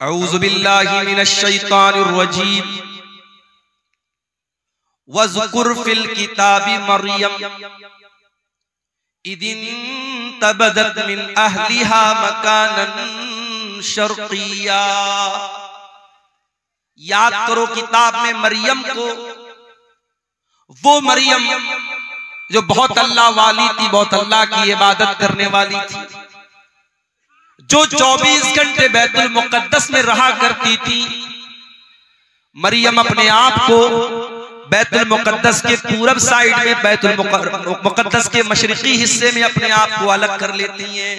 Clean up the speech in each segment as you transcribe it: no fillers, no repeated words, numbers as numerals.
औज़ु बिल्लाहि मिनश शैतानिर रजीम। वज़्कुर फिल किताबि मरियम इदिन तबदत मिन अहलिहा मकानन शर्क़िया। याद करो किताब में मरियम को, वो मरियम जो बहुत अल्लाह वाली थी, बहुत अल्लाह की इबादत करने वाली थी, जो 24 घंटे बैतुल मुक़द्दस में रहा करती थी। मरियम अपने आप को बैतुल मुक़द्दस के पूरब साइड में, बैतुल मुक़द्दस के मशरिकी हिस्से में अपने आप को अलग कर लेती हैं,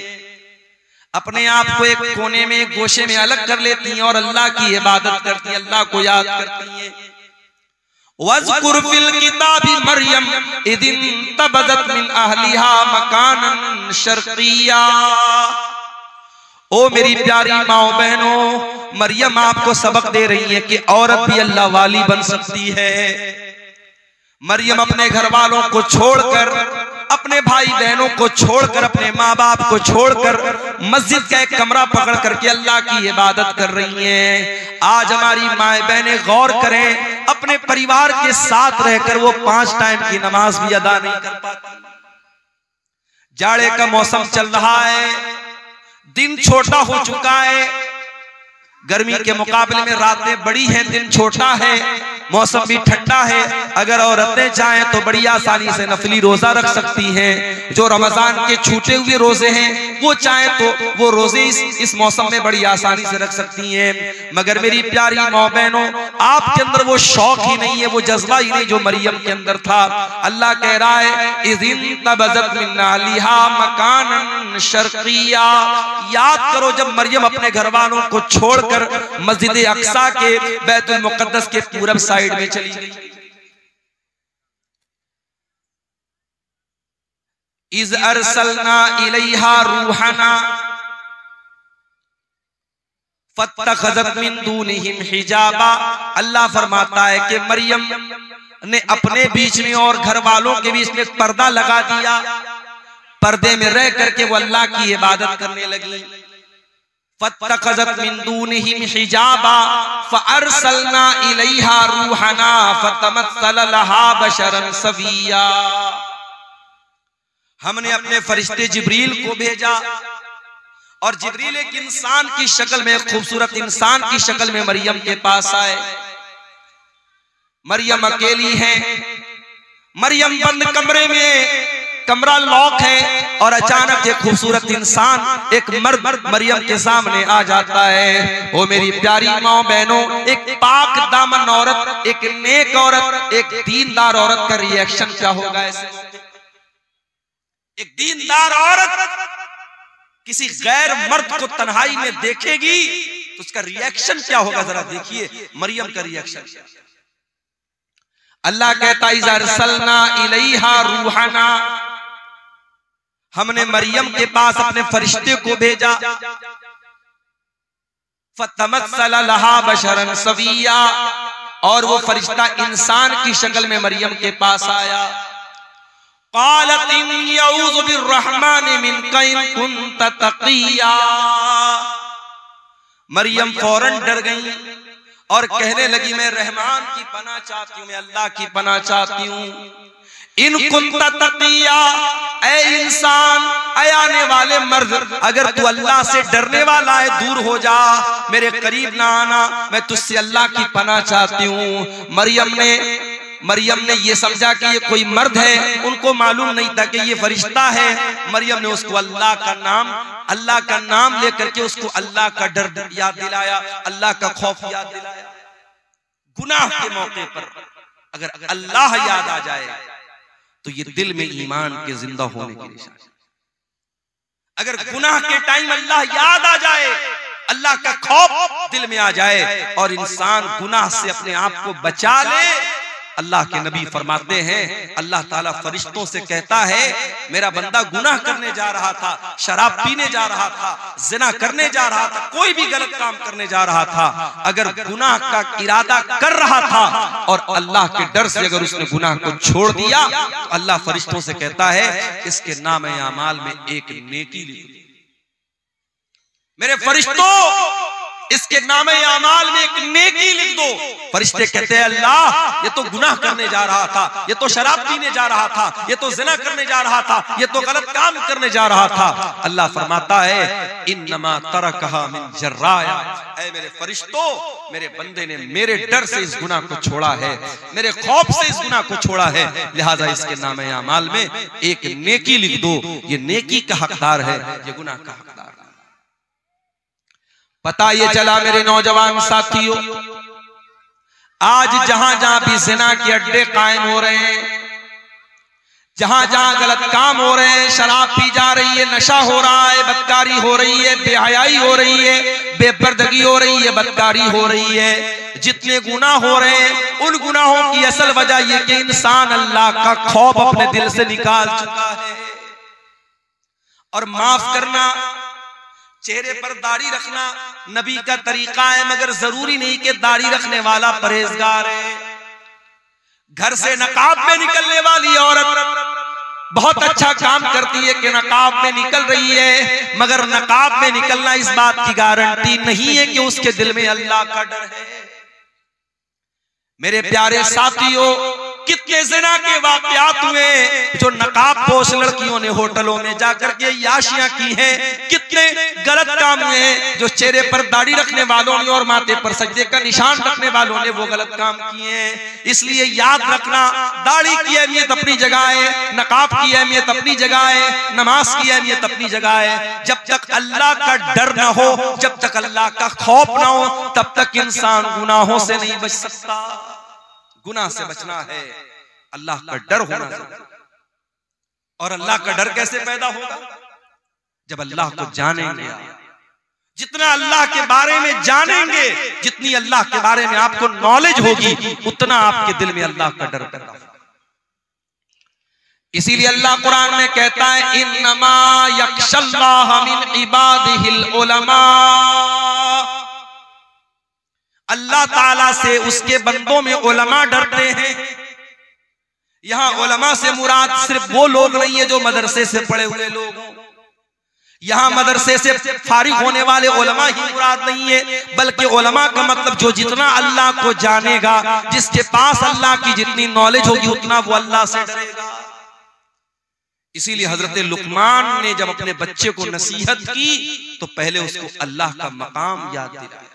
अपने आप को एक कोने में, एक गोशे में अलग कर लेती हैं और अल्लाह की इबादत करती हैं, अल्लाह को याद करती हैं। वज़्कुर फिल किताबी मरियम इदिन तबदत मिन अहलिहा मकानन शर्क़िया। ओ मेरी प्यारी माओ बहनों, मरियम आपको सबक दे रही है कि औरत भी अल्लाह वाली बन सकती है। मरियम अपने घर वालों को छोड़कर, अपने भाई बहनों को छोड़कर, अपने माँ बाप को छोड़कर मस्जिद का एक कमरा पकड़ करके अल्लाह की इबादत कर रही हैं। आज हमारी माए बहनें गौर करें, अपने परिवार के साथ रहकर वो 5 टाइम की नमाज भी अदा नहीं कर पाती। जाड़े का मौसम चल रहा है, दिन छोटा हो चुका है, गर्मी के मुकाबले में रातें बड़ी हैं, दिन छोटा है, मौसम भी ठंडा है। अगर औरतें चाहें तो बड़ी आसानी से नफली रोजा रख सकती हैं। जो रमजान के छूटे हुए रोजे हैं वो चाहें तो वो रोजे इस मौसम में बड़ी आसानी से रख सकती हैं। मगर मेरी प्यारी माँ बहनों, आपके अंदर वो शौक ही नहीं है, वो जज्बा ही नहीं जो मरियम के अंदर था। अल्लाह कह रहा है इज़िन तबज़त मिन अहलिहा मकानन शर्क़िया। याद करो जब मरियम अपने घर वालों को छोड़कर मस्जिद अक्सा के, बैतुल मुक़द्दस के पूरब साइड में चली गई। इज़ अरसलना इलैहा रूहना फत्तखज़त मिन दूनिहिम हिजाबा। अल्लाह फरमाता है कि मरियम ने अपने बीच में और घर वालों के बीच में पर्दा लगा दिया, पर्दे में रह करके वो अल्लाह की इबादत करने लगी। फत्तखज़त मिन दूनिहिम हिजाबा फअरसलना इलैहा रूहना फतमस्सल लहा बशरन सविया। हमने अपने फरिश्ते जिब्रील को भेजा और जिब्रील एक इंसान की शक्ल में, खूबसूरत इंसान की शक्ल में मरियम के पास आए। मरियम अकेली है, मरियम बंद कमरे में, कमरा लॉक है और अचानक एक खूबसूरत इंसान, एक मर्द मरियम के सामने आ जाता है। ओ मेरी प्यारी माँ बहनों, एक पाक दामन औरत, एक नेक औरत, एक दीनदार औरत का रिएक्शन क्या होगा ऐसे? एक दीनदार औरत किसी गैर मर्द को तन्हाई में देखेगी तो उसका रिएक्शन क्या होगा, जरा देखिए मरियम का रिएक्शन। अल्लाह कहता इज़ अरसलना इलैहा रूहना, हमने मरियम के पास अपने फरिश्ते को भेजा। फतमस्सल लहा बशरन सविया, और वो फरिश्ता इंसान की शक्ल में मरियम के पास आया। क़ालत इन्नी अऊज़ु बिर्रहमानि मिनका इन कुन्त तक़िया। मरियम फौरन डर गई और कहने लगी मैं रहमान की पनाह चाहती हूँ, मैं अल्लाह की पनाह चाहती हूँ। इन कुन्त तक़िया, ऐ इंसान, ऐ आने वाले मर्द, अगर तू अल्लाह से डरने वाला है दूर हो जा, मेरे करीब ना आना, मैं तुझसे अल्लाह की पनाह चाहती हूँ। मरियम ने ये समझा कि ये कोई मर्द है, उनको मालूम नहीं था कि ये फरिश्ता है। मरियम ने उसको अल्लाह का नाम लेकर के उसको अल्लाह का डर याद दिलाया, अल्लाह का खौफ याद दिलाया। गुनाह के मौके पर अगर अल्लाह याद आ जाए तो ये दिल में ईमान के जिंदा होने की निशानी। अगर गुनाह के टाइम अल्लाह याद आ जाए, अल्लाह का खौफ दिल में आ जाए और इंसान गुनाह से अपने आप को बचा ले, अल्लाह के नबी फरमाते हैं अल्लाह ताला फरिश्तों से कहता है मेरा बंदा गुनाह करने जा रहा था, शराब पीने जा रहा था, जिना करने जा रहा था, कोई भी गलत काम करने जा रहा था, अगर गुनाह का इरादा कर रहा था और अल्लाह के डर से अगर उसने गुनाह को छोड़ दिया तो अल्लाह फरिश्तों से कहता है इसके नाम अमाल में एक नेकी लिख दी। मेरे फरिश्तों, इसके नामे अमाल में एक नेकी लिख दो। फरिश्ते कहते हैं अल्लाह ये तो गुनाह करने जा रहा था, ये तो शराब पीने जा रहा था, ये तो ज़िना करने जा रहा था, ये तो गलत काम करने जा रहा था। अल्लाह फरमाता है इन्नमा तरकहा मिन जर्राया, ऐ मेरे फरिश्तों, मेरे बंदे ने मेरे डर से इस गुनाह को छोड़ा है, मेरे खौफ से इस गुनाह को छोड़ा है, लिहाजा इसके नामे अमाल में एक नेकी लिख दो। ये नेकी का हकदार है, ये गुनाह का हकदार है। पता ये चला मेरे नौजवान साथियों, आज जहां जहां भी ज़िना के अड्डे कायम हो रहे हैं, जहां जहां गलत काम हो रहे हैं, शराब पी जा रही है, नशा हो रहा है, बदकारी हो रही है, बेहयाई हो रही है, बेपर्दगी हो रही है, बदकारी हो रही है, जितने गुनाह हो रहे हैं उन गुनाहों की असल वजह यह कि इंसान अल्लाह का खौफ अपने दिल से निकाल चुका है। और माफ करना, चेहरे पर दाढ़ी रखना नबी का तरीका है, मगर जरूरी नहीं कि दाढ़ी रखने वाला परहेजगार है। घर से नकाब में निकलने वाली औरत बहुत अच्छा काम करती है कि नकाब में निकल रही है, मगर नकाब में निकलना इस बात की गारंटी नहीं है कि उसके दिल में अल्लाह का डर है। मेरे प्यारे साथियों, कितने ज़िना के वाक़यात हुए जो नकाब पोश लड़कियों ने होटलों में जाकर के याशियां की हैं, कितने गलत काम हुए हैं जो चेहरे पर दाढ़ी रखने वालों ने और माथे पर सजदे का निशान रखने वालों ने वो गलत काम किए हैं। इसलिए याद रखना, दाढ़ी की अहमियत अपनी जगह है, नकाब की अहमियत अपनी जगह है, नमाज की अहमियत अपनी जगह है। जब तक अल्लाह का डर ना हो, जब तक अल्लाह का खौफ ना हो, तब तक इंसान गुनाहों से नहीं बच सकता। गुनाह से बचना है, अल्लाह का डर होना चाहिए। और अल्लाह का डर कैसे पैदा होगा? जब अल्लाह को जानेंगे। जितना अल्लाह के बारे में जानेंगे, जितनी अल्लाह के बारे में आपको नॉलेज होगी, उतना आपके दिल में अल्लाह का डर पैदा होगा। इसीलिए अल्लाह कुरान में कहता है इन्नमा यख्शल्लाह मिन इबादिहिल उलमा, अल्लाह ताला से उसके बंदों में उलमा डरते हैं। यहां उलमा से मुराद सिर्फ वो लोग नहीं है जो मदरसे से पढ़े हुए लोग हों, यहां मदरसे से फारिग होने वाले उलमा ही मुराद नहीं है, बल्कि उलमा का मतलब जो जितना अल्लाह को जानेगा, जिसके पास अल्लाह की जितनी नॉलेज होगी, उतना वो अल्लाह से डरेगा। इसीलिए हजरत लुकमान ने जब अपने बच्चे को नसीहत की तो पहले उसको अल्लाह का मकाम याद दिलाया।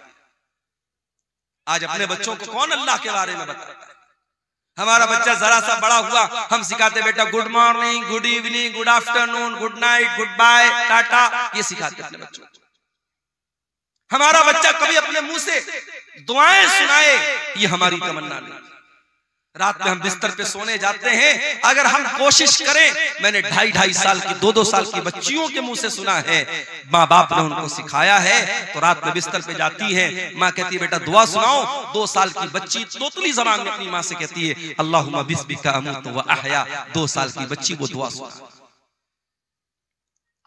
आज अपने बच्चों को कौन अल्लाह के बारे में बताता है? हमारा बच्चा जरा सा बड़ा हुआ, हम सिखाते बेटा good morning, good evening, good afternoon, good night, goodbye, tata, ये सिखाते अपने बच्चों को। हमारा बच्चा कभी अपने मुंह से दुआएं सुनाए, ये हमारी तमन्ना नहीं। रात में हम बिस्तर पे सोने जाते हैं, अगर हम कोशिश करें, मैंने 2.5 साल की 2-2 साल की बच्चियों के मुंह से सुना है, माँ बाप ने उनको सिखाया है, तो रात में बिस्तर पे जाती है, माँ कहती है बेटा दुआ सुनाओ। 2 साल की बच्ची तोतली ज़बान में अपनी माँ से कहती है अल्लाहुम्मा बिस्मिका अमूतु व अहया। 2 साल की बच्ची वो दुआ सुना।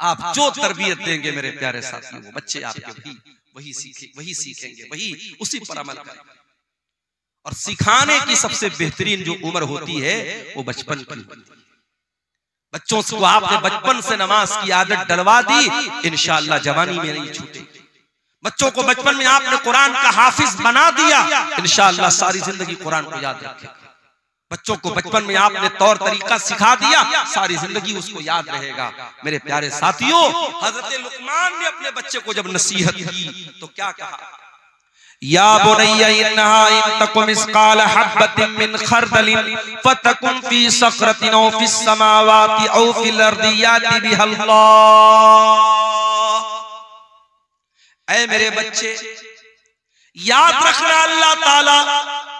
आप जो तरबियत देंगे मेरे प्यारे साथियों, वो बच्चे आपके वही सीखेंगे, वही उसी पर अमल करेंगे। और सिखाने की सबसे बेहतरीन जो उम्र होती है वो बचपन की होती है। बच्चों को आपने बचपन से नमाज की आदत डलवा दी, इंशाअल्लाह जवानी में नहीं छूटेगी। बच्चों को बचपन में आपने कुरान का हाफिज बना दिया, इंशाअल्लाह सारी जिंदगी कुरान को याद रखेगा। बच्चों को बचपन में आपने तौर तरीका सिखा दिया, सारी जिंदगी उसको याद रहेगा। मेरे प्यारे साथियों, हजरत लुकमान ने अपने बच्चे को जब नसीहत की तो क्या कहा? या बुनय्या इन्नहा इन तकुम मिस्काल हब्बतिन मिन खरदलिन फतकुन फी सखरतिन औ फिस समावाति औ फिल अर्दि याति बिहल्लाह। ऐ मेरे बच्चे, याद रखना अल्लाह ताला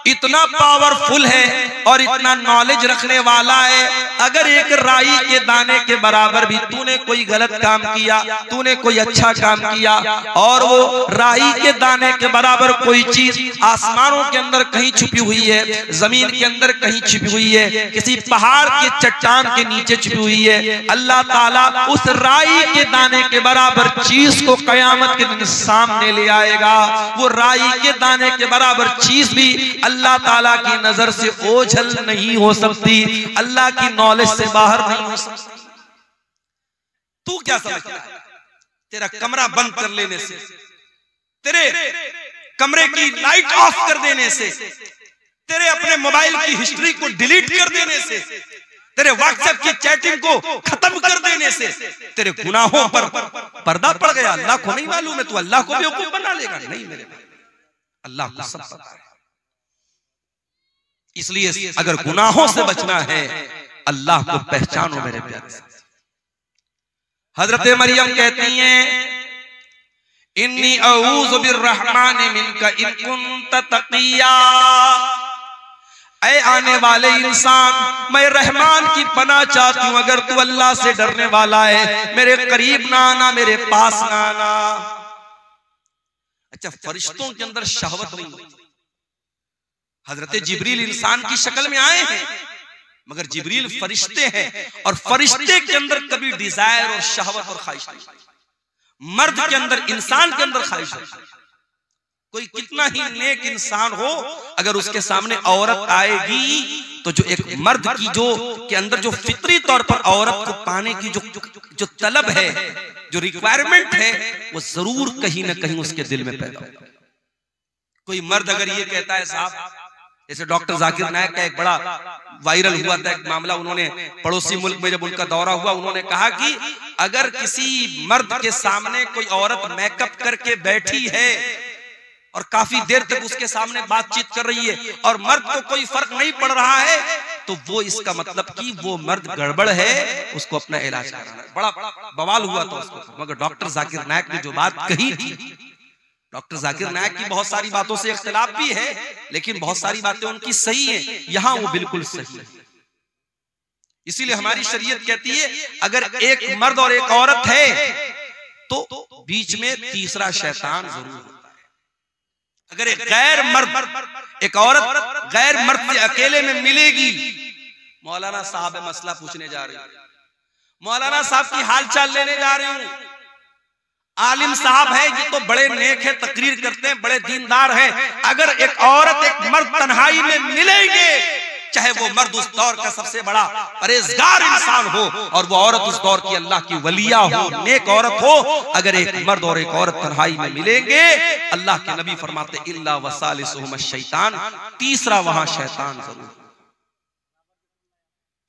इतना पावरफुल है और इतना नॉलेज रखने वाला है। अगर एक राई के दाने के बराबर भी तूने कोई गलत काम किया, तूने कोई अच्छा काम किया, और वो राई के दाने के बराबर कोई चीज आसमानों के अंदर कहीं छुपी हुई है, जमीन के अंदर कहीं छुपी हुई है, किसी पहाड़ के चट्टान के नीचे छुपी हुई है, अल्लाह ताला उस राई के दाने के बराबर चीज को कयामत के दिन सामने ले आएगा। वो राई के दाने के बराबर चीज भी अल्लाह ताला की नजर से ओझल नहीं हो सकती, अल्लाह की नॉलेज से बाहर नहीं हो सकती। तू क्या समझता है तेरा कमरा बंद कर लेने से तेरे कमरे की लाइट ऑफ कर देने से, तेरे अपने मोबाइल की हिस्ट्री को डिलीट कर देने से, तेरे व्हाट्सएप की चैटिंग को खत्म कर देने से तेरे गुनाहों पर पर्दा पड़ गया। अल्लाह को नहीं मालूम है, तू अल्लाह को बेवकूफ बना लेगा? नहीं मेरे भाई, अल्लाह को सब पता है। इसलिए अगर गुनाहों से बचना है, अल्लाह को पहचानो मेरे प्यारे। हजरत मरियम कहती हैं, इन्नी अऊज़ु बिर्रहमानि मिनका इन कुन्त तक़िया। ऐ आने वाले इंसान, मैं रहमान की पनाह चाहती हूं, अगर तू अल्लाह से डरने वाला है, मेरे करीब ना आना, मेरे पास ना आना। अच्छा, फरिश्तों के अंदर शहवत नहीं होती। हजरत जिब्रील इंसान की शक्ल में आए हैं, मगर जिब्रील फरिश्ते हैं, और फरिश्ते के अंदर कभी डिजायर और शहवत और ख्वाहिश नहीं। मर्द के अंदर, इंसान के अंदर ख्वाहिश है। कोई कितना ही नेक इंसान हो, अगर उसके सामने औरत आएगी तो जो एक मर्द की जो के अंदर जो फितरी तौर पर औरत को पाने की जो तलब है, जो रिक्वायरमेंट है, वो जरूर कहीं ना कहीं उसके दिल में पैदा होगा। कोई मर्द अगर ये कहता है, साहब, जैसे डॉक्टर जाकिर नायक का एक बड़ा वायरल हुआ था एक मामला, उन्होंने पड़ोसी मुल्क में जब उनका दौरा हुआ, उन्होंने कहा कि अगर किसी मर्द के सामने कोई औरत मेकअप करके बैठी है और काफी देर तक उसके सामने बातचीत कर रही है और मर्द को कोई फर्क नहीं पड़ रहा है, तो वो इसका मतलब कि वो मर्द गड़बड़ है, उसको अपना इलाज कराना है। बड़ा बवाल हुआ था उसको। मगर डॉक्टर जाकिर नायक ने जो बात कही थी, डॉक्टर जाकिर नायक की बहुत सारी बातों से इख्तिलाफ भी है, लेकिन बहुत सारी बातें उनकी सही है, यहां वो बिल्कुल सही है। इसीलिए हमारी शरीयत कहती है, अगर एक मर्द और एक औरत है तो बीच में तीसरा शैतान जरूर होता है। अगर एक गैर मर्द, एक औरत गैर मर्द से अकेले में मिलेगी, मौलाना साहब मसला पूछने जा रही हूं, मौलाना साहब की हालचाल लेने जा रही हूं, आलिम साहब है, ये तो बड़े नेक है, तकरीर करते हैं, बड़े दीनदार हैं, अगर एक औरत एक मर्द तन्हाई में मिलेंगे, चाहे वो मर्द उस दौर का सबसे बड़ा परहेजगार इंसान हो और वो औरत उस दौर की अल्लाह की वलिया हो, नेक औरत हो, अगर एक मर्द और एक औरत तन्हाई में मिलेंगे, अल्लाह के नबी फरमाते इल्ला वसालिसुहुम शैतान, तीसरा वहां शैतान जरूर।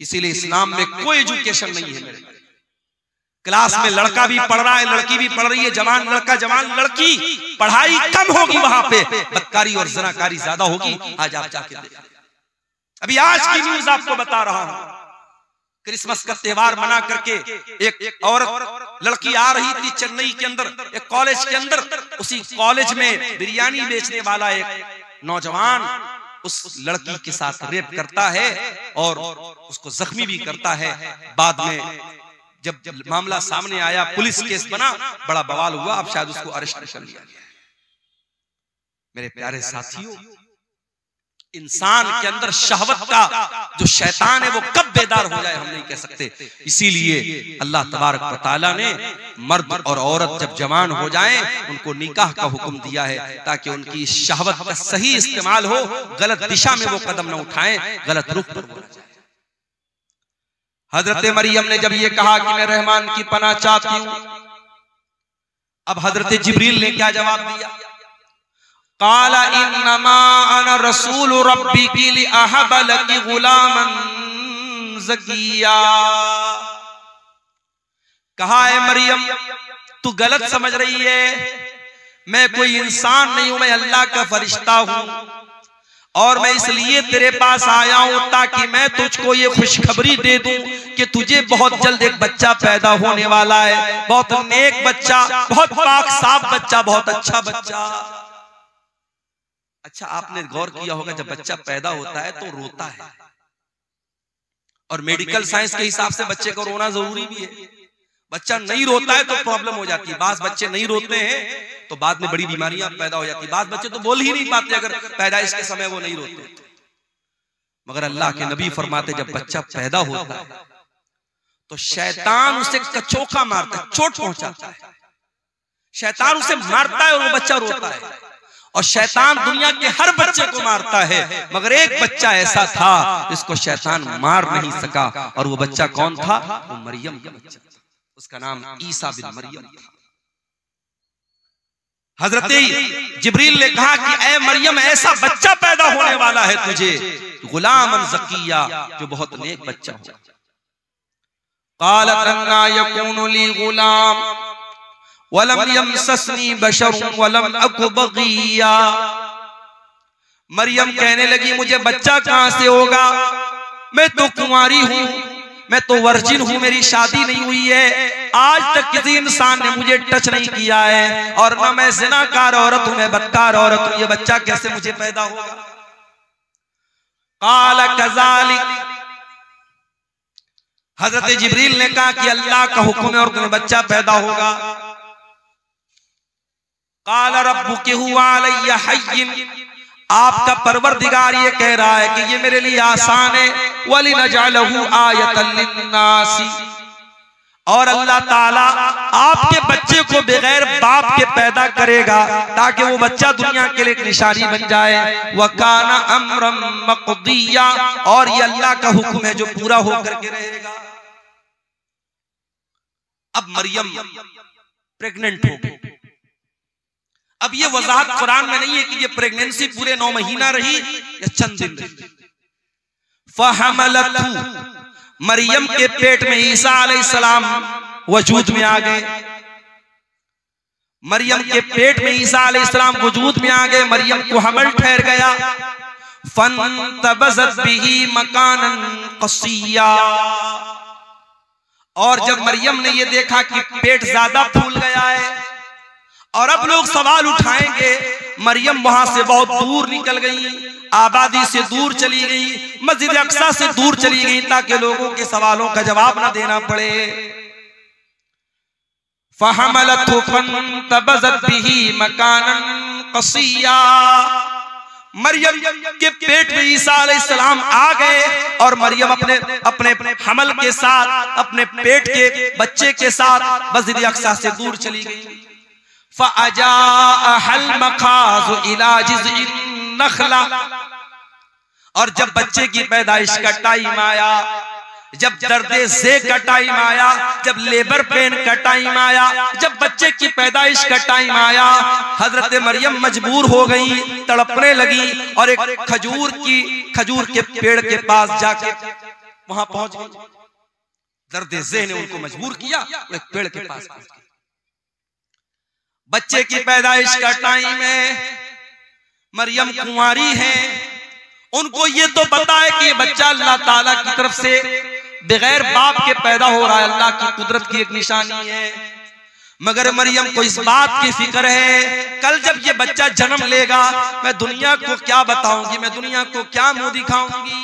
इसीलिए इस्लाम में कोई एजुकेशन नहीं है मेरे। क्लास में लड़का भी पढ़ रहा है, लड़की भी पढ़ रही है, जवान लड़का जवान लड़की, पढ़ाई कम होगी वहां पे, बदकारी और ज़नाकारी ज्यादा होगी। आज आप जाके देखें, अभी आज की न्यूज आपको बता रहा हूं, क्रिसमस का त्योहार मना करके एक औरत लड़की आ रही थी चेन्नई के अंदर, एक कॉलेज के अंदर, उसी कॉलेज में बिरयानी बेचने वाला एक नौजवान उस लड़की के साथ रेप करता है और उसको जख्मी भी करता है। बाद में जब मामला सामने आया, पुलिस केस बना, बड़ा बवाल हुआ, अब शायद उसको अरेस्ट कर लिया गया। मेरे प्यारे साथियों, इंसान के अंदर शहवत का जो शैतान है वो कब बेदार हो जाए हम नहीं कह सकते। इसीलिए अल्लाह तबारक व तआला ने मर्द और औरत जब जवान हो जाएं, उनको निकाह का हुक्म दिया है, ताकि उनकी शहवत का सही इस्तेमाल हो, गलत दिशा में वो कदम न उठाएं, गलत रुख पर वो न जाए। हजरत मरियम ने जब ये कहा कि मैं रहमान की पनाह चाहती हूं, अब हजरत जिब्रील ने क्या जवाब दिया? काला इन्नमा अना रसूल रब्बिकी लिअहब लकी गुलामन ज़किया। कहा है मरियम, तू गलत समझ रही है, मैं कोई इंसान नहीं हूं, मैं अल्लाह का फरिश्ता हूं, और मैं इसलिए तेरे पास आया हूं ताकि मैं तुझको ये खुशखबरी दे दूं कि तुझे बहुत जल्द एक बच्चा पैदा होने वाला है, बहुत नेक बच्चा, बहुत पाक साफ बच्चा, बहुत अच्छा बच्चा। अच्छा, आपने गौर किया होगा, जब बच्चा पैदा होता है तो रोता है, और मेडिकल साइंस के हिसाब से बच्चे को रोना जरूरी भी है। बच्चा नहीं रोता है तो प्रॉब्लम हो जाती है। बास बच्चे नहीं रोते हैं तो बाद में बड़ी बीमारियां पैदा हो जाती है। बास बच्चे तो बोल ही नहीं पाते अगर पैदाइश के समय वो नहीं रोते। मगर अल्लाह के नबी फरमाते, जब बच्चा पैदा होता है तो शैतान उसे कचोका मारता है, चोट पहुंचाता है, शैतान उसे मारता है और वो बच्चा रोता है। और शैतान दुनिया के हर बच्चे को मारता है, मगर एक बच्चा ऐसा था जिसको शैतान मार नहीं सका, और वो बच्चा कौन था? वो मरियम का बच्चा था, उसका नाम ईसा बिन मरियम था। हजरत जिब्रील ने कहा कि ऐ मरियम, ऐसा बच्चा पैदा होने वाला है तुझे, गुलामन ज़किया, जो बहुत नेक बच्चा हो। क़ालत अन्ना यकूनु ली गुलाम वलम यमससनी बशरुन वलम अकु बग़िया। मरियम कहने लगी, मुझे बच्चा कहां से होगा, मैं तो कुंवारी हूं, मैं तो वर्जिन हूं, मेरी शादी नहीं हुई है, आज तक किसी इंसान ने मुझे टच नहीं किया है, और ना मैं ज़िनाकार औरत हूं, मैं बदकार औरत हूं, ये बच्चा कैसे मुझे पैदा होगा। क़ाल कज़ालिक, हजरत जिब्रील ने कहा कि अल्लाह का हुक्म है और तुम्हें बच्चा पैदा होगा। क़ाल रब्बुकी हुवा अलैया हय्यिन, आपका परवरदिगार ये कह रहा है कि ये मेरे लिए आसान है, वलिनजअलहु आयतन लिन्नासी, और अल्लाह ताला आपके बच्चे को बगैर बाप के पैदा करेगा ताकि वो बच्चा दुनिया के लिए एक निशानी बन जाए। वकाना अम्रम मक़दिया, और ये अल्लाह का हुक्म है जो पूरा होकर के रहेगा। अब मरियम प्रेग्नेंट हो गई। अब ये वजाहत कुरान में नहीं है कि ये प्रेगनेंसी पूरे 9 महीना रही या चंद दिन रही। फहमलतहु, मरियम के पेट में ईसा अलैहिस्सलाम वजूद में आ गए। मरियम के पेट में ईसा अलैहिस्सलाम वजूद में आ गए, मरियम को हमल ठहर गया। फंतबज़त बिही मकानन क़सिया, और जब मरियम ने ये देखा कि पेट ज्यादा फूल गया है और अब लोग सवाल उठाएंगे, मरियम वहां से बहुत दूर निकल गई, आबादी से दूर चली गई, मस्जिद अक्सा से दूर चली गई ताकि लोगों के सवालों का जवाब ना देना पड़े। फहमलतहु फंतबज़त बिही मकानन क़सिया, मरियम के पेट में ईसा अलैहिस्सलाम आ गए और मरियम अपने अपने हमल के साथ, अपने पेट के बच्चे के साथ मस्जिद अक्सा से दूर चली गई। फ़अजाअहल मखाज़ु इला जिज़इन नख़ला, और जब बच्चे की पैदाइश का टाइम आया, जब दर्दे ज़े का टाइम आया, जब लेबर पेन का टाइम आया, जब बच्चे की पैदाइश का टाइम आया, हजरत मरियम मजबूर हो गई, तड़पने लगी और एक खजूर के पेड़ के पास जाके वहां पहुंच गई। दर्दे ज़े ने उनको मजबूर किया, एक पेड़ के पास पहुंच गई। बच्चे की पैदाइश का टाइम है, मरियम कुंवारी है, उनको ये तो पता है कि ये बच्चा अल्लाह ताला की तरफ से बगैर बाप के पैदा हो रहा है, अल्लाह की कुदरत की एक निशानी है। मगर मरियम को इस बात की फिक्र है, कल जब ये बच्चा जन्म लेगा मैं दुनिया को क्या बताऊंगी, मैं दुनिया को क्या मुंह दिखाऊंगी।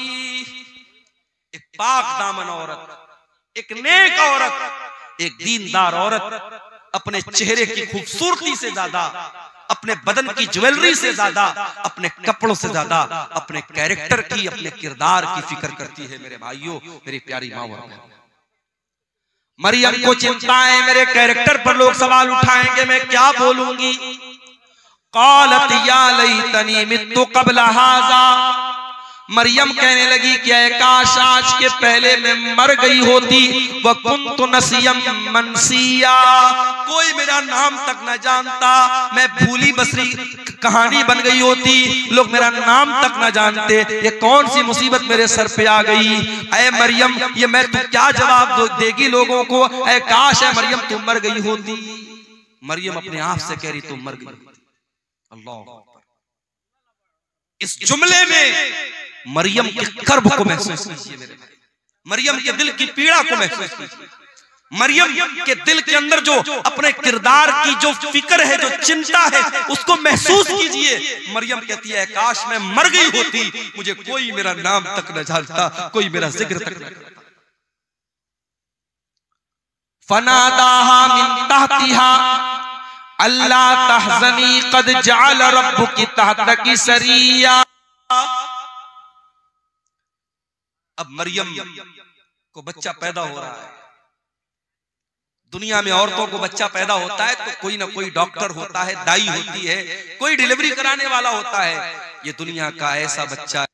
एक पाक दामन औरत, एक नेक औरत, एक दीनदार औरत अपने चेहरे की खूबसूरती से ज्यादा, अपने बदन की ज्वेलरी से ज्यादा, अपने कपड़ों से ज्यादा अपने कैरेक्टर की, अपने किरदार की फिक्र करती है। मेरे भाइयों, मेरी प्यारी माँ, मरियम को चिंता है मेरे कैरेक्टर पर लोग सवाल उठाएंगे, मैं क्या बोलूंगी। क़ालत या लैतनी मित्तु क़ब्ल हाज़ा, मरियम कहने लगी कि काश आज के पहले मैं मर गई होती। व कुन्तु नसियम मनसिया, कोई मेरा नाम तक न जानता, मैं भूली बसरी कहानी बन गई होती, लोग मेरा नाम तक न जानते। ये कौन सी मुसीबत मेरे सर पे आ गई। ऐ मरियम, ये मैं तू क्या जवाब देगी लोगों को। ऐ काश है मरियम तुम मर गई होती। मरियम अपने आप से कह रही तुम मर गई। अल्लाह, इस जुमले में मरियम के कर्ब को महसूस कीजिए मेरे भाई, मरियम के दिल की पीड़ा को महसूस कीजिए, मरियम के दिल के अंदर जो अपने किरदार की जो फिक्र है, जो चिंता है, उसको महसूस कीजिए। मरियम कहती है काश मैं मर गई होती, मुझे कोई मेरा नाम तक न जानता, कोई मेरा जिक्र तक न करता। फनादाहा मिन तहतिहा अल्ला तहज़नी क़द जअल रब्बुकी तहतकी सरिया। अब मरियम को बच्चा पैदा हो रहा है। दुनिया में औरतों को बच्चा पैदा होता है तो कोई ना कोई डॉक्टर होता है, दाई होती है, कोई डिलीवरी कराने वाला होता है। ये दुनिया का ऐसा बच्चा है,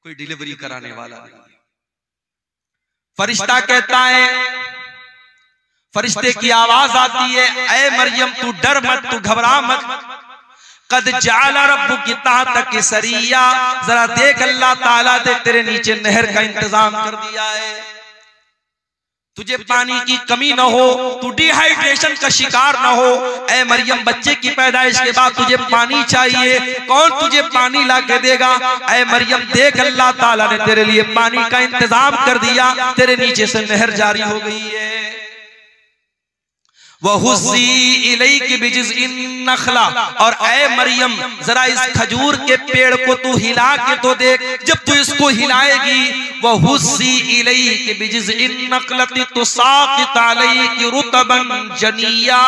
कोई डिलीवरी कराने वाला नहीं। फरिश्ता कहता है फरिश्ते की आवाज आती है, ऐ मरियम तू डर मत, तू घबरा मत, कद जाला रब्बुकी तहतकी सरिया, जरा देख अल्लाह ताला ने तेरे नीचे नहर का इंतजाम कर दिया है, तुझे पानी की कमी ना हो, तू डिहाइड्रेशन का शिकार ना हो। ऐ मरियम बच्चे की पैदाइश के बाद तुझे पानी चाहिए, कौन तुझे पानी ला के देगा? ऐ मरियम देख अल्लाह ताला ने तेरे लिए पानी का इंतजाम कर दिया, तेरे नीचे से नहर जारी हो गई है। वहुज़्ज़ी इलैकी बिजिज़्इन नख़ला, और ऐ मरियम जरा इस खजूर के पेड़ को तू हिला के तो देख, जब तू इसको हिलाएगी, वहुज़्ज़ी इलैकी बिजिज़्इन नख़लति तुसाक़ित अलैकी रुतबन जनिया,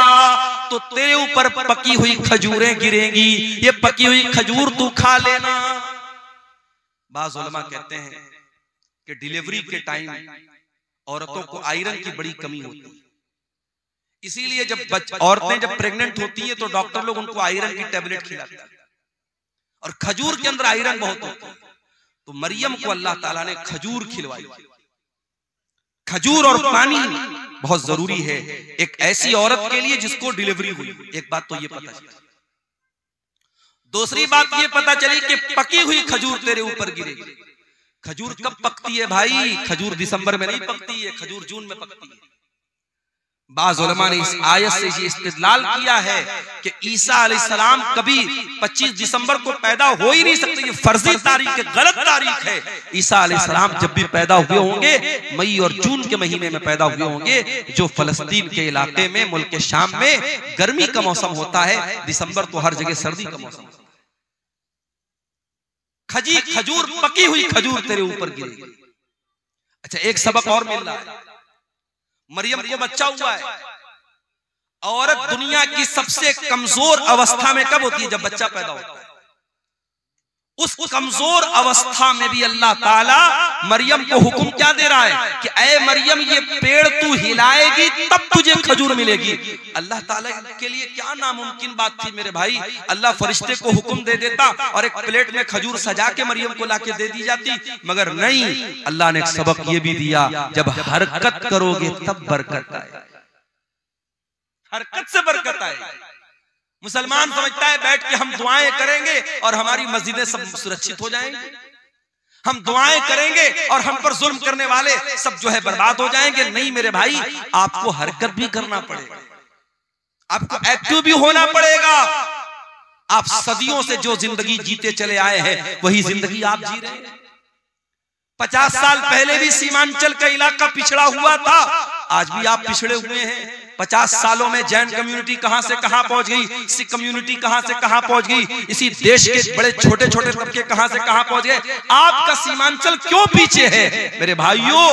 तो तेरे ऊपर पकी हुई खजूरें गिरेंगी, ये पकी हुई खजूर तू खा लेना। बाज़ उलमा कहते हैं कि डिलीवरी के टाइम औरतों को आयरन की बड़ी कमी होती है, इसीलिए जब औरतें जब प्रेग्नेंट होती हैं तो डॉक्टर लोग उनको आयरन की टेबलेट खिलाते हैं, और खजूर के अंदर आयरन बहुत होता है। तो मरियम को अल्लाह ताला ने खजूर खिलवाई। खजूर और पानी बहुत जरूरी है एक ऐसी औरत के लिए जिसको डिलीवरी हुई। एक बात तो ये पता चली। दूसरी बात ये पता चली कि पकी हुई खजूर तेरे ऊपर गिरेगी। खजूर कब पकती है भाई? खजूर दिसंबर में नहीं पकती है, खजूर जून में पकती है। बाज़ उलमा ने इस आयत से ये इस्तिदलाल किया है कि ईसा अलैहिस्सलाम कभी 25 दिसंबर को पैदा हो ही नहीं सकते, ये फर्जी तारीख है, गलत तारीख है। ईसा अलैहिस्सलाम जब भी पैदा हुए होंगे मई और जून के महीने में पैदा हुए होंगे, जो फलस्तीन के इलाके में मुल्क के शाम में गर्मी का मौसम होता है, दिसंबर तो हर जगह सर्दी का मौसम होता है। खजूर पकी हुई खजूर तेरे ऊपर गिरेगी। अच्छा, एक सबक और मिल रहा है। मरियम को बच्चा हुआ है। औरत दुनिया की सबसे कमजोर अवस्था में कब होती है? जब बच्चा पैदा होता है। उस कमजोर अवस्था में भी अल्लाह ताला मरियम को हुक्म क्या दे रहा है कि ऐ मरियम ये पेड़ तू हिलाएगी तब तुझे खजूर मिलेगी। अल्लाह ताला के लिए क्या नामुमकिन बात थी मेरे भाई। अल्लाह फरिश्ते को हुक्म दे देता और एक प्लेट में खजूर सजा के मरियम को लाके दे दी जाती, मगर नहीं, अल्लाह ने एक सबक ये भी दिया, जब हरकत करोगे तब बरकत आए। हरकत से बरकत आए। मुसलमान समझता है बैठ के हम दुआएं करेंगे और हमारी मस्जिदें सब सुरक्षित हो जाएंगी, हम दुआएं करेंगे और हम पर जुल्म करने वाले सब जो है बर्बाद हो जाएंगे। नहीं मेरे भाई, आपको हरकत भी करना पड़ेगा, आपको एक्टिव भी होना पड़ेगा। आप सदियों से जो जिंदगी जीते चले आए हैं वही जिंदगी आप जी रहे हैं। 50 साल पहले भी सीमांचल का इलाका पिछड़ा हुआ था, आज भी आप पिछड़े हुए हैं। 50 सालों में जैन कम्युनिटी कहां से कहां पहुंच गई, सिख कम्युनिटी कहां से कहां पहुंच गई, इसी देश के बड़े छोटे छोटे तबके कहां से कहां पहुंच गए। आपका सीमांचल क्यों पीछे है? मेरे भाइयों,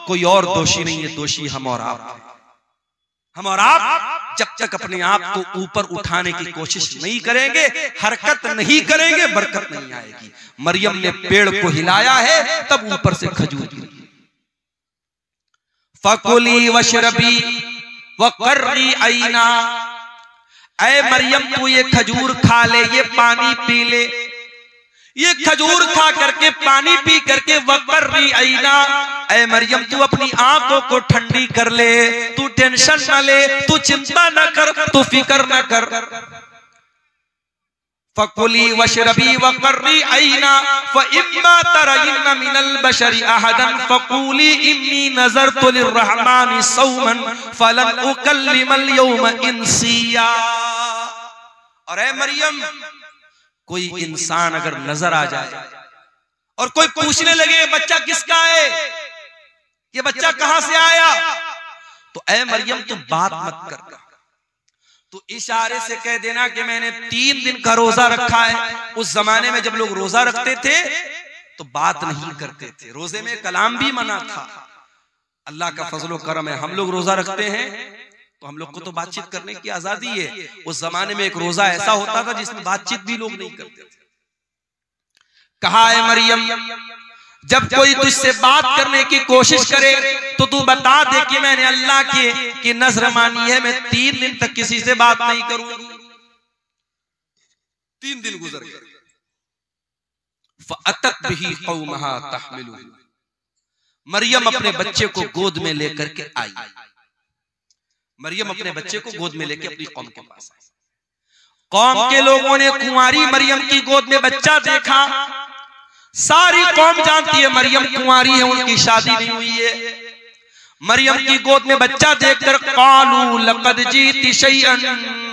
कोई और दोषी नहीं है, दोषी हम और आप हैं। हम और आप जब तक अपने आप को ऊपर उठाने की कोशिश नहीं करेंगे, हरकत नहीं करेंगे, बरकत नहीं आएगी। मरियम ने पेड़ को हिलाया है तब ऊपर से खजूर गिरी। फकुली वशरबी वकर्री आईना, ऐ मरियम तू ये खजूर खा ले, ये पानी पी ले, ये खजूर खा करके पानी पी करके वकर्री आईना, ऐ मरियम तू अपनी आंखों को ठंडी कर ले, तू टेंशन न ले, तू चिंता न कर, तू फिक्र न कर। फकुली वशरबी वकर्री आईना फइम्मा तरयिन्ना मिनल बशरी अहदन फकुली इन्नी नज़रतु लिर्रहमानि सौमन फलन उकल्लिमल यौम इंसिया। और ऐ मरियम, कोई इंसान अगर नजर आ जाए और कोई पूछने लगे ये बच्चा किसका है, ये बच्चा कहां से आया, तो ऐ मरियम तू बात मत कर, तो इशारे से कह देना कि मैंने 3 दिन का रोजा रखा है। उस जमाने में जब लोग रोजा रखते थे तो बात नहीं करते थे, रोजे में कलाम भी मना था। अल्लाह का फजलो करम है, हम लोग रोजा रखते हैं तो हम लोग को तो बातचीत करने की आजादी है। उस जमाने में एक रोजा ऐसा होता था जिसमें बातचीत भी लोग नहीं करते थे। कहा है मरियम, जब कोई तुझसे बात करने की कोशिश करे तो तू बता दे कि मैंने अल्लाह की नजर मानी है, मैं 3 दिन तक किसी से बात नहीं करूंगी। 3 दिन गुजर गए। फअतत बिही कौमहा तहमिलुहु, मरियम अपने बच्चे को गोद में लेकर के आई। मरियम अपने बच्चे को गोद में लेके अपनी कौम के पास आई। कौम के लोगों ने कुंवारी मरियम की गोद में बच्चा देखा। सारी कौम जानती है मरियम कुंवारी है, उनकी शादी नहीं हुई है। मरियम की गोद में बच्चा देखकर कालू लक़द जीती शैअन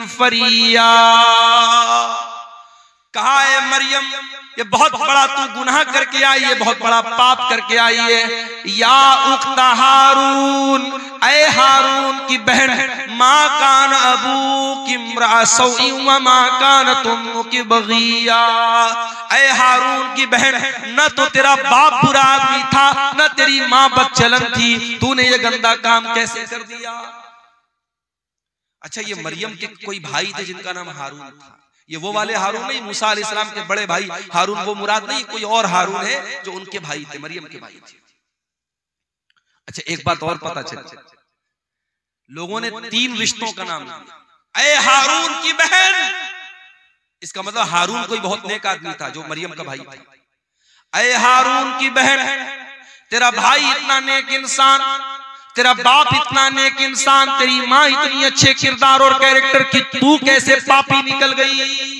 फरिया, कहा है मरियम ये बहुत बड़ा तू गुनाह करके आई है, बहुत बड़ा पाप करके आई है। या उख्ता हारून, ऐ हारून की बहन, माँ कान अबू की इम्राअ व माँ कान तुम्मुकी बगिया, ऐ हारून की बहन, न तो तेरा बाप बुरा आदमी था न तेरी माँ बदचलन थी, तूने ये गंदा काम कैसे कर दिया। अच्छा, ये मरियम के कोई भाई थे जिनका नाम हारून था। ये वो वाले हारून नहीं, मूसा अलैहिस्सलाम के बड़े भाई हारून वो मुराद नहीं, कोई और हारून है जो उनके भाई थे, मरियम के भाई थे। अच्छा, एक बात और पता चली, लोगों ने 3 रिश्तों का नाम लिया। ऐ हारून की बहन, इसका मतलब हारून कोई बहुत नेक आदमी था जो मरियम का भाई था। ऐ हारून की बहन, तेरा भाई इतना नेक इंसान, तेरा बाप इतना नेक इंसान, तेरी माँ इतनी अच्छे किरदार और कैरेक्टर की, तू कैसे पापी निकल गई।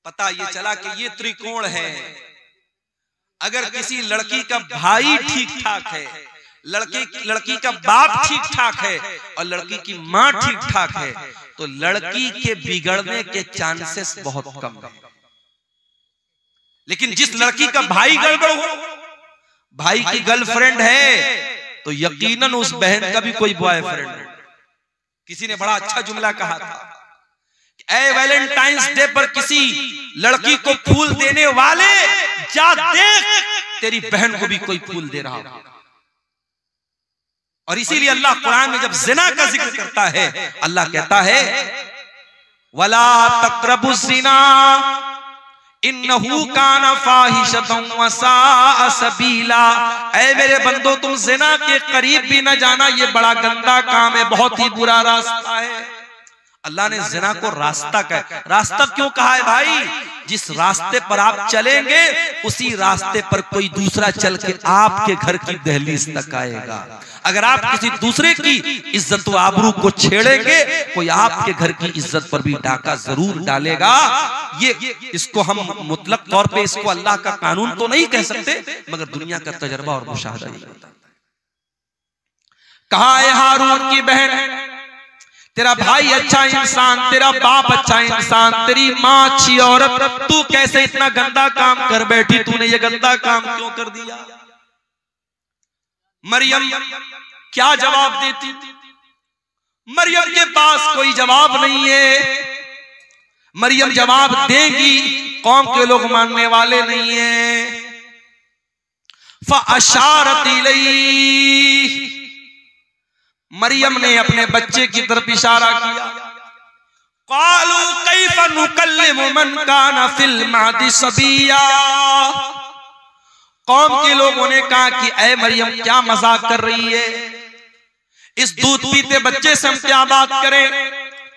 पता ये चला कि ये त्रिकोण है। अगर किसी लड़की का भाई ठीक ठाक है, लड़की का बाप ठीक ठाक है और लड़की की माँ ठीक ठाक है, तो लड़की के बिगड़ने के चांसेस बहुत कम है। लेकिन जिस लड़की का भाई गड़बड़ हो, भाई की गर्लफ्रेंड है, तो यकीनन उस बहन का भी कोई बॉयफ्रेंड है। किसी ने बड़ा अच्छा जुमला कहा था, ऐ वैलेंटाइंस डे पर किसी लड़की को फूल देने वाले, जा देख तेरी बहन को भी कोई फूल दे रहा हो। और इसीलिए अल्लाह कुरान में जब जिना का जिक्र करता है, अल्लाह कहता है वला तक़रबुज़ ज़िना इन्नहु काना फाहिशतन व साअ सबीला। ऐ मेरे बंदो, तुम ज़िना के करीब भी न जाना, ये बड़ा गंदा काम है, बहुत ही बुरा रास्ता है। अल्लाह ने ज़िना को रास्ता कहा। रास्ता क्यों कहा है भाई? जिस रास्ते पर आप चलेंगे उसी रास्ते पर कोई दूसरा चल के आपके घर की दहलीज तक आएगा। अगर आप किसी दूसरे की इज्जत व आबरू को छेड़ेंगे, कोई आपके घर की इज्जत पर भी डाका जरूर डालेगा। ये इसको हम मुतलक तौर पे इसको अल्लाह का कानून तो नहीं कह सकते, मगर दुनिया का तजर्बा और मुशाहदा ही बताता है। कहा है हारून की बहन, तेरा भाई अच्छा इंसान, तेरा बाप अच्छा इंसान, तेरी माँ अच्छी औरत, तू कैसे इतना गंदा काम कर बैठी, तूने ये गंदा काम क्यों कर दिया। मरियम क्या जवाब देती? मरियम के पास कोई जवाब नहीं है। मरियम जवाब देगी, कौम के लोग मानने वाले नहीं है। फ़अशारत इलैहि, मरियम ने अपने बच्चे की तरफ इशारा किया। क़ालू कैफ़ नुकल्लिमु मन काना फ़िल महदी सबिया। कौम के लोगों ने कहा कि ऐ मरियम, क्या मजाक कर रही है, इस दूध पीते बच्चे से हम क्या बात करें?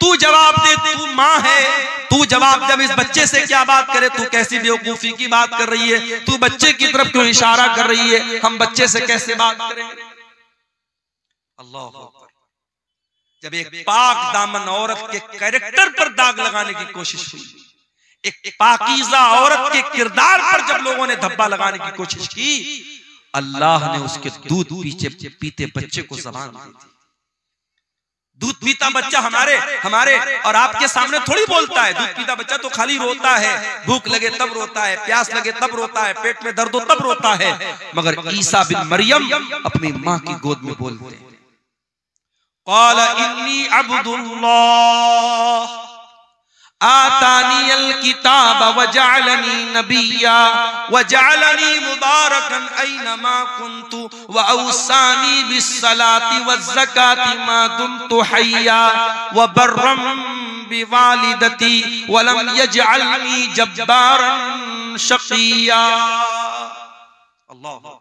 तू जवाब दे, तू माँ है, तू जवाब जब इस बच्चे से क्या बात करे, तू कैसी बेवकूफी की बात कर रही है, तू बच्चे की तरफ क्यों इशारा कर रही है, हम बच्चे से कैसे बात करें। अल्लाह अकबर। जब एक पाक दामन औरत के कैरेक्टर पर दाग लगाने की कोशिश हुई, एक पाकीज़ा औरत के किरदार पर जब लोगों ने धब्बा लगाने की कोशिश की, अल्लाह ने उसके दूध पीते बच्चे को ज़बान दी थी। दूध पीता बच्चा हमारे और आपके सामने थोड़ी बोलता है। दूध पीता बच्चा तो खाली रोता है, भूख लगे तब रोता है, प्यास लगे तब रोता है, पेट में दर्द हो तब रोता है। मगर ईसा बिन मरियम अपनी माँ की गोद में बोलते हैं। क़ाल इन्नी अब्दुल्लाह आतानियल किताब वजअलनी नबिय्या वजअलनी मुबारकन ऐनमा कुन्तु वअवसानी बिस्सलाति वज़्ज़काति मा दुमतु हय्या वबर्रम बिवालिदती वलम यजअलनी जब्बारन शक़िय्या। अल्लाह।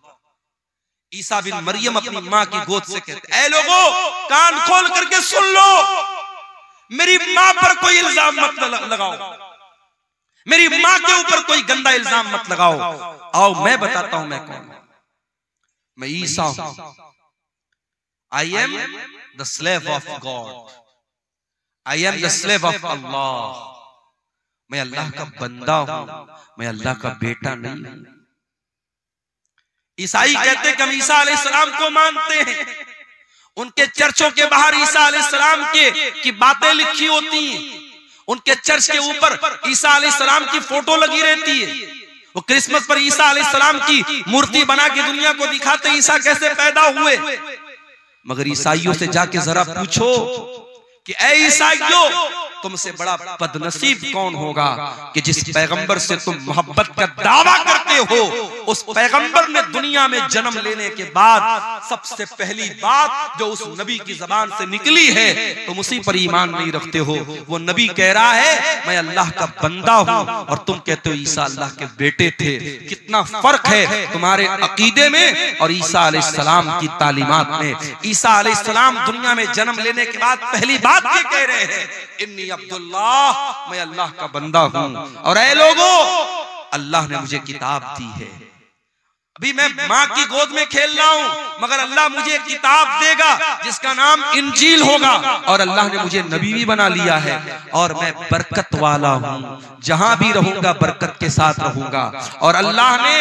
ईसा बिन मरियम अपनी माँ की गोद से कहते, ऐ लोगों, कान खोल करके सुन लो, मेरी माँ पर कोई इल्जाम मत लगाओ, मेरी माँ के ऊपर कोई गंदा इल्जाम मत लगाओ। आओ मैं बताता हूं मैं कौन हूं। मैं ईसा हूं। I am the slave of God, I am the slave of अल्लाह। मैं अल्लाह का बंदा हूं, मैं अल्लाह का बेटा नहीं हूं। ईसाई कहते हैं कि हम ईसा अलैहिस्सलाम को मानते हैं, उनके चर्चों के बाहर ईसा अलैहिस्सलाम की बातें लिखी होती हैं, उनके चर्च के ऊपर ईसा अलैहिस्सलाम की फोटो लगी रहती है। वो क्रिसमस पर ईसा अलैहिस्सलाम की मूर्ति बना के दुनिया को दिखाते ईसा कैसे पैदा हुए। मगर ईसाइयों से जाके जरा पूछो कि ऐ ईसाइयों, तुमसे बड़ा बदनसीब कौन होगा कि जिस पैगंबर से तुम मोहब्बत का दावा करते हो, उस पैगंबर ने दुनिया में जन्म लेने के बाद सबसे पहली बात जो उस नबी की जबान से निकली है, तुम उसी पर ईमान नहीं रखते हो। वो नबी कह रहा है मैं अल्लाह का बंदा हूं, और तुम कहते हो ईसा अल्लाह के बेटे थे। कितना फर्क है तुम्हारे अकीदे में और ईसा अलैहिस्सलाम की तालीमात में। ईसा अलैहिस्सलाम दुनिया में जन्म लेने के बाद पहली बात ये कह रहे हैं, इन्नी अब्दुल्लाह, मैं अल्लाह का बंदा हूं, और ऐ लोगों, अल्लाह ने मुझे किताब दी है। अभी मैं माँ की गोद में खेल रहा हूं, मगर अल्लाह मुझे किताब देगा जिसका नाम इंजील होगा, और अल्लाह ने मुझे नबी भी बना लिया है, और मैं बरकत वाला हूं, जहां भी रहूंगा बरकत के साथ रहूंगा। और अल्लाह ने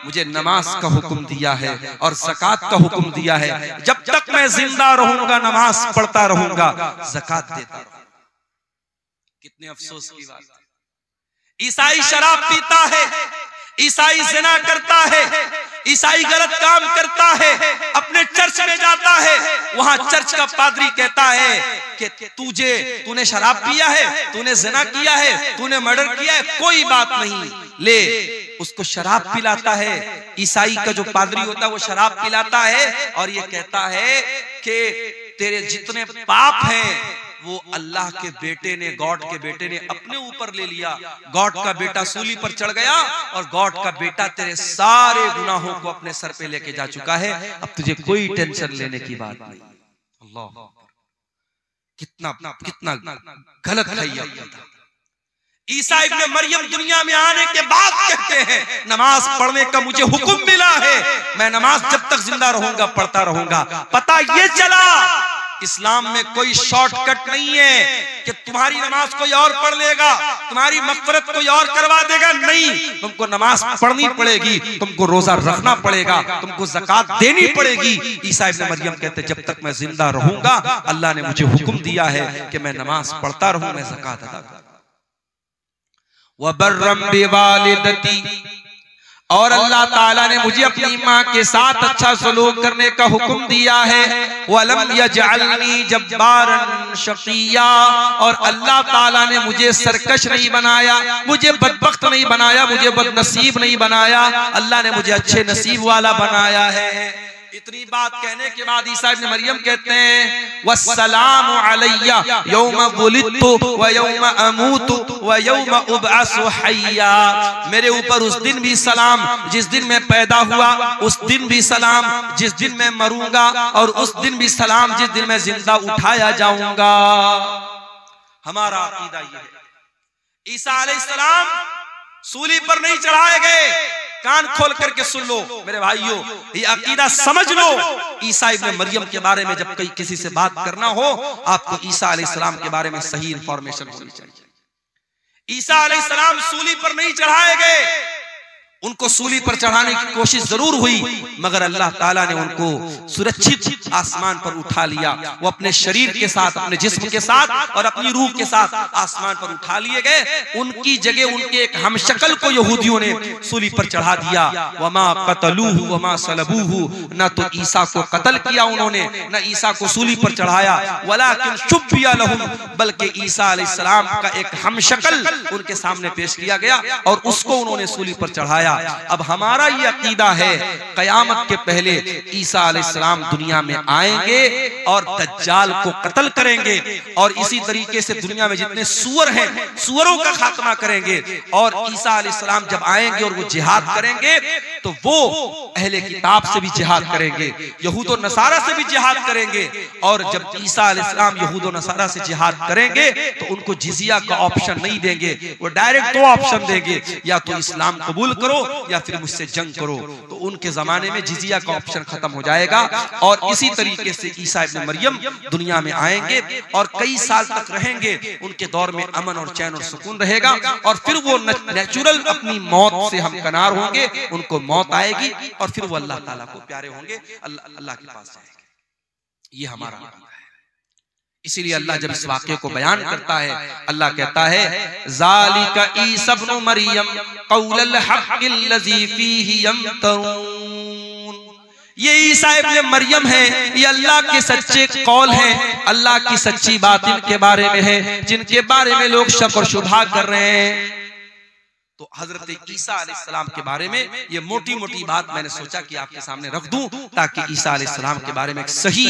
मुझे नमाज का हुक्म दिया है और ज़कात का हुक्म दिया है। जब तक मैं जिंदा रहूंगा नमाज पढ़ता रहूंगा, ज़कात देता रहूंगा। कितने अफसोस की बात है। ईसाई शराब पीता है, ईसाई जिना करता है, ईसाई गलत काम करता है, अपने चर्च में जाता है, वहां चर्च का पादरी कहता है कि तूने शराब पिया है, तूने जिना किया है, तूने मर्डर किया है, कोई बात नहीं, ले उसको शराब पिलाता है। ईसाई का जो पादरी होता है वो शराब पिलाता है और ये कहता है कि तेरे जितने पाप हैं वो अल्लाह के बेटे ने, गॉड के बेटे ने अपने ऊपर ले लिया। गॉड का बेटा सूली पर चढ़ गया और गॉड का बेटा तेरे सारे गुनाहों को अपने सर पे लेके जा चुका है, अब तुझे कोई टेंशन लेने की बात नहीं। अल्लाह, कितना कितना गलत है ये। ईसा इब्ने मरियम दुनिया में आने के बाद कहते हैं नमाज पढ़ने का मुझे हुक्म मिला है, मैं नमाज जब तक जिंदा रहूंगा पढ़ता रहूंगा। पता ये चला इस्लाम में कोई शॉर्टकट नहीं है कि तुम्हारी नमाज कोई और पढ़ लेगा, तुम्हारी मग़फ़िरत कोई और करवा देगा। नहीं, तुमको नमाज पढ़नी पड़ेगी, तुमको रोजा रखना पड़ेगा, तुमको ज़कात देनी पड़ेगी। ईसा इब्ने मरियम कहते जब तक मैं जिंदा रहूंगा अल्लाह ने मुझे हुक्म दिया है कि मैं नमाज पढ़ता रहूं, मैं ज़कात अदा करूं। वबर्रम बिवालिदती, और अल्लाह ताला ने मुझे अपनी माँ के साथ अच्छा सलूक करने का हुक्म दिया है। वलम यजअलनी जब्बारन शक़िया, और अल्लाह ताला ने मुझे सरकश नहीं बनाया, मुझे बदबख्त नहीं बनाया, मुझे बदनसीब नहीं बनाया, अल्लाह ने मुझे अच्छे नसीब वाला बनाया है। इतनी बात कहने के बाद ईसा इब्ने मरियम कहते हैं वस्सलामु अलैया यौमा वुलिदतु व यौमा अमूतु व यौमा उबअसु हय्या, मेरे ऊपर उस दिन भी सलाम जिस दिन मैं पैदा हुआ, उस दिन भी सलाम जिस दिन मैं मरूंगा, और उस दिन भी सलाम जिस दिन मैं जिंदा उठाया जाऊंगा। हमारा अकीदा ये है, ईसा अलैहिस्सलाम सूली पर नहीं चढ़ाए गए। कान खोल करके सुन लो मेरे भाइयों, ये अकीदा समझ लो। ईसा इब्ने मरियम के बारे में जब कहीं किसी से बात करना हो, आपको ईसा अलैहिस्सलाम के बारे में सही इंफॉर्मेशन होनी चाहिए। ईसा अलैहिस्सलाम सूली पर नहीं चढ़ाए गए, उनको सूली पर चढ़ाने की कोशिश जरूर हुई, मगर अल्लाह ताला ने उनको सुरक्षित आसमान पर उठा लिया। वो अपने शरीर के साथ, अपने जिस्म के साथ और अपनी रूह के साथ आसमान पर उठा लिए गए। उनकी जगह उनके एक हमशक्ल को यहूदियों ने सूली पर चढ़ा दिया। वमा क़तलूहु वमा सलबूहु, न तो ईसा को कत्ल किया उन्होंने, न ईसा को सूली पर चढ़ाया। वलाकिन शुब्बिया लहुम, बल्कि ईसा अलैहिस्सलाम का एक हमशक्ल उनके सामने पेश किया गया और उसको उन्होंने सूली पर चढ़ाया। अब हमारा ये अकीदा है कयामत के पहले ईसा अलैहिस्सलाम दुनिया में आएंगे और दज्जाल को कत्ल करेंगे, और इसी तरीके से दुनिया में जितने सुअर हैं सुअरों का खात्मा करेंगे। और ईसा अलैहिस्सलाम जब आएंगे और वो जिहाद करेंगे तो वो अहले किताब से भी जिहाद करेंगे, यहूद और नसारा से भी जिहाद करेंगे। और जब ईसा अलैहिस्सलाम यहूद और नसारा से जिहाद करेंगे तो उनको जिजिया का ऑप्शन नहीं देंगे, वो डायरेक्ट दो ऑप्शन देंगे, या तो इस्लाम कबूल करो या फिर मुझसे जंग करो। तो उनके जमाने में जिजिया का ऑप्शन खत्म हो जाएगा और इसी तरीके से ईसा इब्न मरियम दुनिया में आएंगे और कई साल तक रहेंगे। उनके दौर में अमन और चैन और सुकून रहेगा और फिर वो नेचुरल अपनी मौत से हमकनार होंगे, उनको मौत आएगी और फिर वो अल्लाह ताला को प्यारे होंगे, अल्लाह के पास जाएंगे। ये हमारा है। इसीलिए अल्लाह जब इस वाक़े को बयान करता है, अल्लाह कहता है ज़ालिका ईसा इब्न मरियम क़ौलुल हक़्क़िल लज़ी फ़ीही यम्तरून। ये ईसा इब्न मरियम है, ये अल्लाह के सच्चे कौल हैं, अल्लाह की सच्ची बात इनके बारे में है जिनके बारे में लोग शक और शुबहा कर रहे हैं। तो हजरत ईसा अलैहिस्सलाम के बारे में ये मोटी मोटी बात मैंने सोचा कि आपके सामने रख दूं ताकि ईसा अलैहिस्सलाम के बारे में एक सही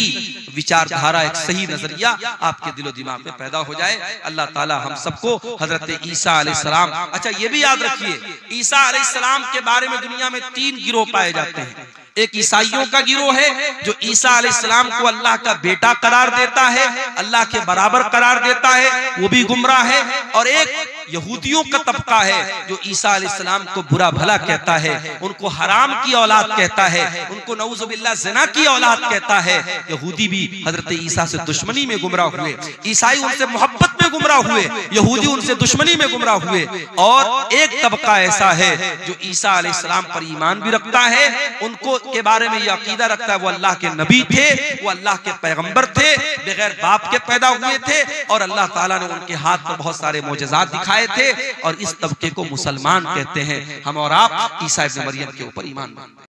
विचारधारा, एक सही नजरिया आपके दिलो दिमाग में पैदा हो जाए। अल्लाह ताला हम सबको हजरत ईसा अलैहिस्सलाम, अच्छा ये भी याद रखिए ईसा अलैहिस्सलाम के बारे में दुनिया में 3 गिरोह पाए जाते हैं। एक ईसाइयों का गिरोह है जो ईसा अलैहिस्सलाम को अल्लाह का बेटा करार देता है, अल्लाह के बराबर करार देता है, वो भी गुमराह है। और एक यहूदियों का तबका है जो ईसा अलैहिस्सलाम को बुरा भला कहता है, उनको हराम की औलाद कहता है, उनको नऊजुबिल्लाह ज़िना की औलाद कहता है। यहूदी भी हजरत ईसा से दुश्मनी में गुमराह हुए, ईसाई उनसे मोहब्बत में गुमराह हुए, यहूदी उनसे दुश्मनी में गुमराह हुए। और एक तबका ऐसा है जो ईसा अलैहिस्सलाम पर ईमान भी रखता है, उनको के बारे में ये अकीदा रखता है वो अल्लाह के नबी थे, वो अल्लाह के पैगंबर थे, बगैर बाप के पैदा हुए थे और अल्लाह ताला ने उनके हाथ में बहुत सारे मोजज़ात दिखाए थे। और इस तबके को मुसलमान कहते हैं। हम और आप ईसा इब्न मरियम के ऊपर ईमान